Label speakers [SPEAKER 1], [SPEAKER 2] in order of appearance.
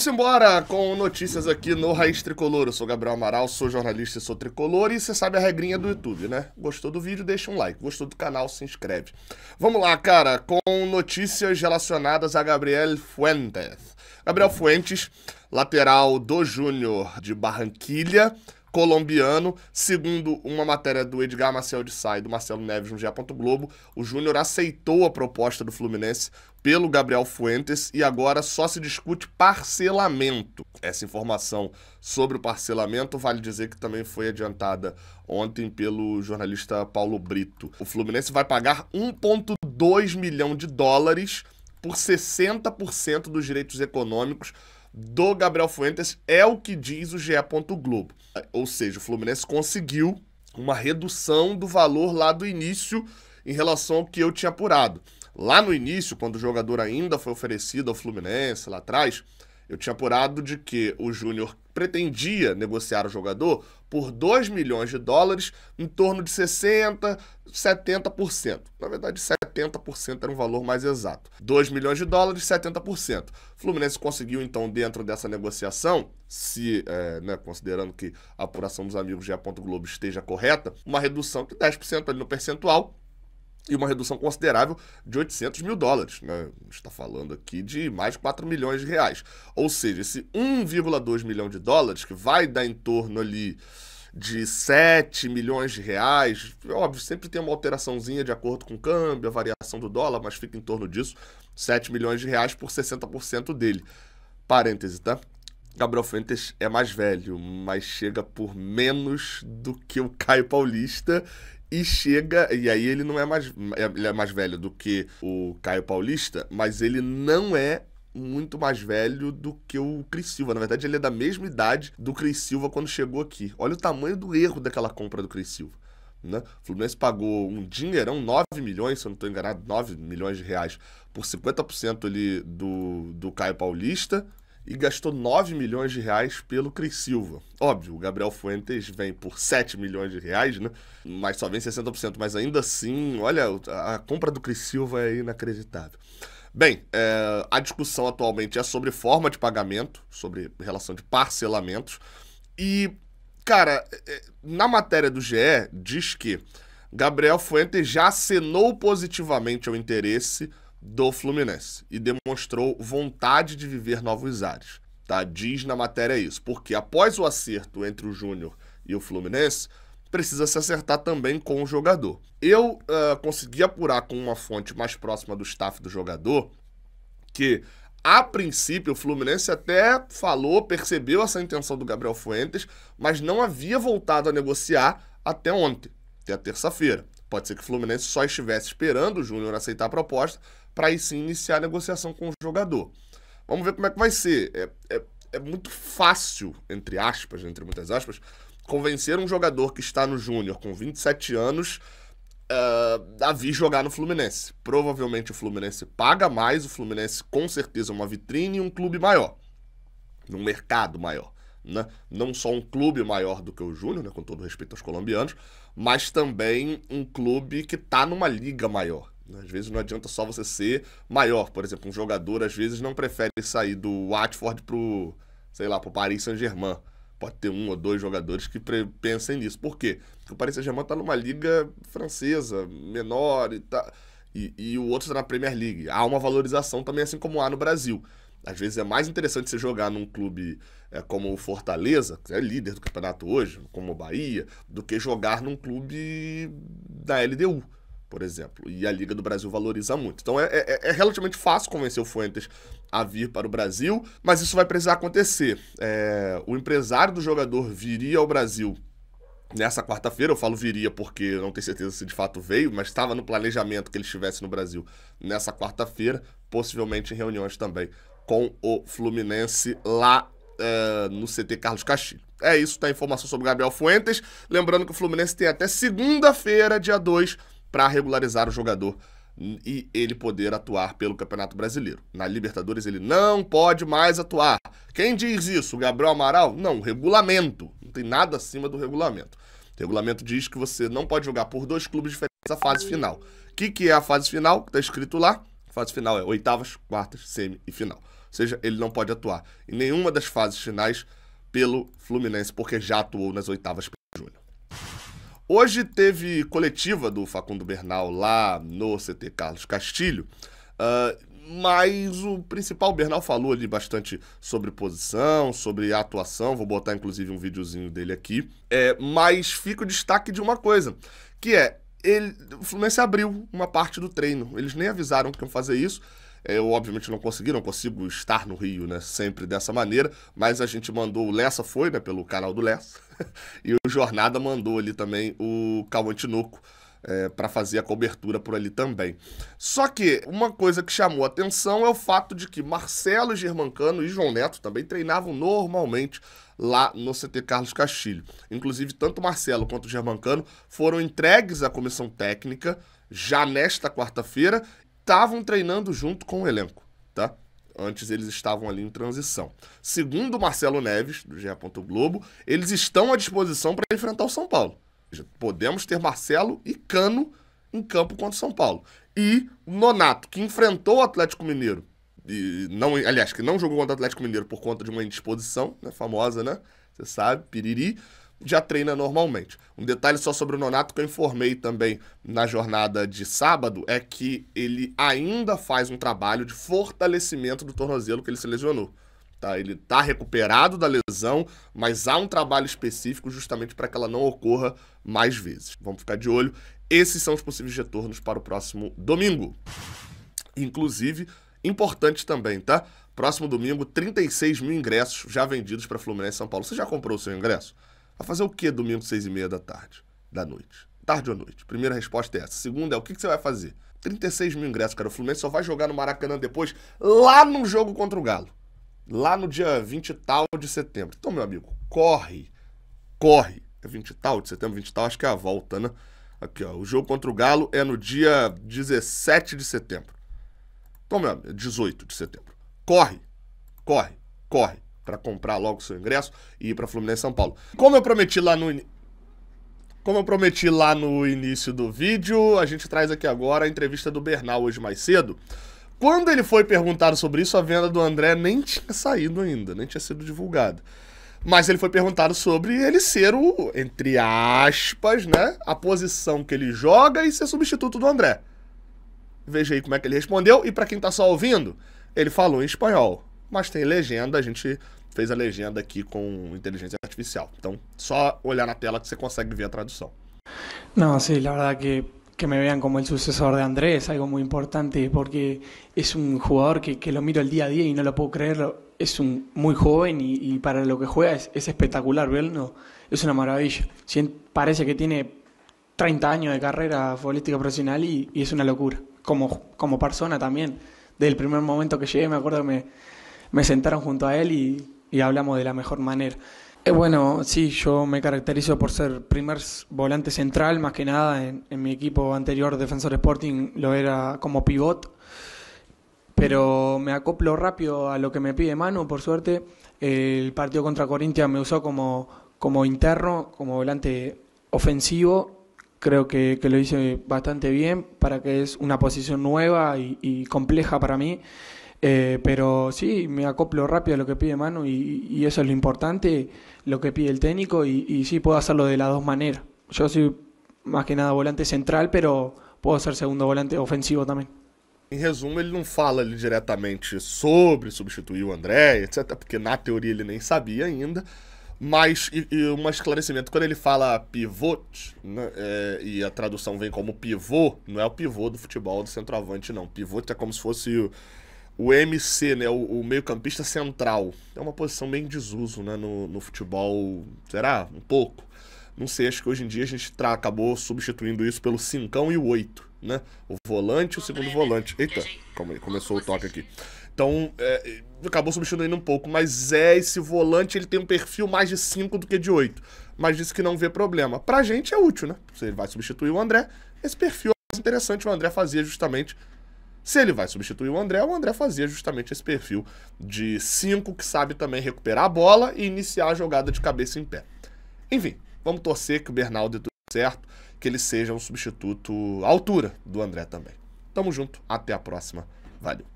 [SPEAKER 1] Vamos embora com notícias aqui no Raiz Tricolor. Eu sou Gabriel Amaral, sou jornalista e sou tricolor. E você sabe a regrinha do YouTube, né? Gostou do vídeo, deixa um like. Gostou do canal, se inscreve. Vamos lá, cara, com notícias relacionadas a Gabriel Fuentes. Gabriel Fuentes, lateral do Júnior de Barranquilha, colombiano. Segundo uma matéria do Edgar Maciel de Sá e do Marcelo Neves no GE. Globo, o Júnior aceitou a proposta do Fluminense pelo Gabriel Fuentes e agora só se discute parcelamento. Essa informação sobre o parcelamento vale dizer que também foi adiantada ontem pelo jornalista Paulo Brito. O Fluminense vai pagar 1,2 milhão de dólares por 60% dos direitos econômicos do Gabriel Fuentes, é o que diz o GE. Globo. Ou seja, o Fluminense conseguiu uma redução do valor lá do início em relação ao que eu tinha apurado. Lá no início, quando o jogador ainda foi oferecido ao Fluminense, lá atrás, eu tinha apurado de que o Júnior pretendia negociar o jogador por 2 milhões de dólares, em torno de 60%, 70%. Na verdade, 70% era um valor mais exato. 2 milhões de dólares, 70%. O Fluminense conseguiu, então, dentro dessa negociação, considerando que a apuração dos amigos GE. Globo esteja correta, uma redução de 10% ali no percentual, e uma redução considerável de 800 mil dólares. Né? A gente está falando aqui de mais de 4 milhões de reais. Ou seja, esse 1,2 milhão de dólares, que vai dar em torno ali de 7 milhões de reais, óbvio, sempre tem uma alteraçãozinha de acordo com o câmbio, a variação do dólar, mas fica em torno disso, 7 milhões de reais por 60% dele. Parêntese, tá? Gabriel Fuentes é mais velho, mas chega por menos do que o Caio Paulista. E aí ele não é mais, ele é mais velho do que o Caio Paulista, mas ele não é muito mais velho do que o Cris Silva. Na verdade, ele é da mesma idade do Cris Silva quando chegou aqui. Olha o tamanho do erro daquela compra do Cris Silva. Né? O Fluminense pagou um dinheirão, 9 milhões, se eu não estou enganado, 9 milhões de reais por 50% ali do Caio Paulista, e gastou 9 milhões de reais pelo Cris Silva. Óbvio, o Gabriel Fuentes vem por 7 milhões de reais, né? Mas só vem 60%. Mas ainda assim, olha, a compra do Cris Silva é inacreditável. Bem, a discussão atualmente é sobre forma de pagamento, sobre relação de parcelamentos. E, cara, na matéria do GE, diz que Gabriel Fuentes já acenou positivamente o interesse do Fluminense e demonstrou vontade de viver novos ares, tá? Diz na matéria isso, porque após o acerto entre o Júnior e o Fluminense, precisa se acertar também com o jogador. Eu consegui apurar com uma fonte mais próxima do staff do jogador que, a princípio, o Fluminense até percebeu essa intenção do Gabriel Fuentes, mas não havia voltado a negociar até ontem, até a terça-feira. Pode ser que o Fluminense só estivesse esperando o Júnior aceitar a proposta para aí sim iniciar a negociação com o jogador. Vamos ver como é que vai ser. É muito fácil, entre muitas aspas, convencer um jogador que está no Júnior com 27 anos a vir jogar no Fluminense. Provavelmente o Fluminense paga mais, o Fluminense com certeza é uma vitrine e um clube maior, num mercado maior. Né? Não só um clube maior do que o Júnior, né, com todo respeito aos colombianos, mas também um clube que está numa liga maior. Às vezes não adianta só você ser maior. Por exemplo, um jogador às vezes não prefere sair do Watford pro Paris Saint-Germain. Pode ter um ou dois jogadores que pensem nisso. Por quê? Porque o Paris Saint-Germain está numa liga francesa, menor e o outro está na Premier League. Há uma valorização também, assim como há no Brasil. Às vezes é mais interessante você jogar num clube como o Fortaleza, que é líder do campeonato hoje, como o Bahia, do que jogar num clube da LDU, por exemplo. E a Liga do Brasil valoriza muito. Então é relativamente fácil convencer o Fuentes a vir para o Brasil, mas isso vai precisar acontecer. O empresário do jogador viria ao Brasil nessa quarta-feira. Eu falo viria porque eu não tenho certeza se de fato veio, mas estava no planejamento que ele estivesse no Brasil nessa quarta-feira, possivelmente em reuniões também com o Fluminense lá no CT Carlos Castilho. É isso, tá a informação sobre o Gabriel Fuentes. Lembrando que o Fluminense tem até segunda-feira, dia 2, para regularizar o jogador e ele poder atuar pelo Campeonato Brasileiro. Na Libertadores ele não pode mais atuar. Quem diz isso? O Gabriel Amaral? Não, o regulamento. Não tem nada acima do regulamento. O regulamento diz que você não pode jogar por 2 clubes diferentes na fase final. O que é a fase final? Está escrito lá. A fase final é oitavas, quartas, semi e final. seja, ele não pode atuar em nenhuma das fases finais pelo Fluminense, porque já atuou nas oitavas pelo Júnior. Hoje teve coletiva do Facundo Bernal lá no CT Carlos Castilho, mas o principal, o Bernal falou ali bastante sobre posição, sobre a atuação, vou botar inclusive um videozinho dele aqui, mas fica o destaque de uma coisa, que o Fluminense abriu uma parte do treino, eles nem avisaram que iam fazer isso. Eu, obviamente, não consigo estar no Rio, né, sempre dessa maneira, mas a gente mandou, o Lessa foi, né, pelo canal do Lessa, e o Jornada mandou ali também o Cauã Tinoco para fazer a cobertura por ali também. Só que uma coisa que chamou a atenção é o fato de que Marcelo Germancano e João Neto também treinavam normalmente lá no CT Carlos Castilho. Inclusive, tanto Marcelo quanto o Germancano foram entregues à comissão técnica já nesta quarta-feira, estavam treinando junto com o elenco, tá? Antes eles estavam ali em transição. Segundo Marcelo Neves, do GE. Globo, eles estão à disposição para enfrentar o São Paulo. Podemos ter Marcelo e Cano em campo contra o São Paulo. E o Nonato, que enfrentou o Atlético Mineiro, que não jogou contra o Atlético Mineiro por conta de uma indisposição, né, famosa, né? Você sabe, piriri, já treina normalmente. Um detalhe só sobre o Nonato que eu informei também na jornada de sábado é que ele ainda faz um trabalho de fortalecimento do tornozelo que ele se lesionou. Tá? Ele está recuperado da lesão, mas há um trabalho específico justamente para que ela não ocorra mais vezes. Vamos ficar de olho. Esses são os possíveis retornos para o próximo domingo. Inclusive, importante também, tá? Próximo domingo, 36 mil ingressos já vendidos para Fluminense e São Paulo. Você já comprou o seu ingresso? Vai fazer o quê domingo, 6h30 da tarde? Da noite. Tarde ou noite? Primeira resposta é essa. Segunda é, o que você vai fazer? 36 mil ingressos, cara. O Fluminense só vai jogar no Maracanã depois, lá no jogo contra o Galo. Lá no dia 20 e tal de setembro. Então, meu amigo, corre. É 20 e tal de setembro? 20 e tal, acho que é a volta, né? Aqui, ó. O jogo contra o Galo é no dia 17 de setembro. Então, meu amigo, 18 de setembro. Corre. Para comprar logo o seu ingresso e ir para Fluminense e São Paulo. Como eu prometi lá no início do vídeo, a gente traz aqui agora a entrevista do Bernal hoje mais cedo. Quando ele foi perguntado sobre isso, a venda do André nem tinha saído ainda, nem tinha sido divulgada. Mas ele foi perguntado sobre ele ser o, entre aspas, né, a posição que ele joga e ser substituto do André. Veja aí como é que ele respondeu. E para quem tá só ouvindo, ele falou em espanhol. Mas tem legenda, a gente fez a legenda aqui com inteligência artificial. Então, só olhar na tela que você consegue ver a tradução.
[SPEAKER 2] No, sí, la verdad que me vean como el sucesor de Andrés es algo muy importante porque es un jugador que lo miro el día a día y no lo puedo creer. Es muy joven y para lo que juega es espectacular verlo. Es una maravilla. Parece que tiene 30 años de carrera futbolística profesional y es una locura. Como persona también. Desde el primer momento que llegué me acuerdo que me sentaron junto a él y hablamos de la mejor manera. Bueno, sí, yo me caracterizo por ser primer volante central, más que nada. En mi equipo anterior, Defensor Sporting, lo era como pivot. Pero me acoplo rápido a lo que me pide Manu, por suerte. El partido contra Corinthians me usó como interno, como volante ofensivo. Creo que lo hice bastante bien para que es una posición nueva y compleja para mí. Pero sí, me acoplo rápido a lo que pide Manu y eso es lo importante, lo que pide el técnico y sí, puedo hacerlo de las dos maneras. Yo soy más que nada volante central, pero puedo ser segundo volante ofensivo também.
[SPEAKER 1] Em resumo, ele não fala ali diretamente sobre substituir o André, etc, porque na teoria ele nem sabia ainda. Mas, um esclarecimento, quando ele fala pivot, né, e a tradução vem como pivô, não é o pivô do futebol do centroavante, não. Pivot é como se fosse o MC, né, o meio-campista central. É uma posição bem em desuso, né, no futebol. Será? Um pouco. Não sei, acho que hoje em dia a gente acabou substituindo isso pelo 5 e o 8, né? O volante e o segundo volante. Eita, calma aí, começou o toque aqui. Então, acabou substituindo um pouco, mas esse volante, ele tem um perfil mais de 5 do que de 8. Mas disse que não vê problema. Pra gente é útil, né? Se ele vai substituir o André, esse perfil é mais interessante. O André fazia justamente... Se ele vai substituir o André fazia justamente esse perfil de 5 que sabe também recuperar a bola e iniciar a jogada de cabeça em pé. Enfim, vamos torcer que o Bernal dê tudo certo, que ele seja um substituto à altura do André também. Tamo junto, até a próxima. Valeu.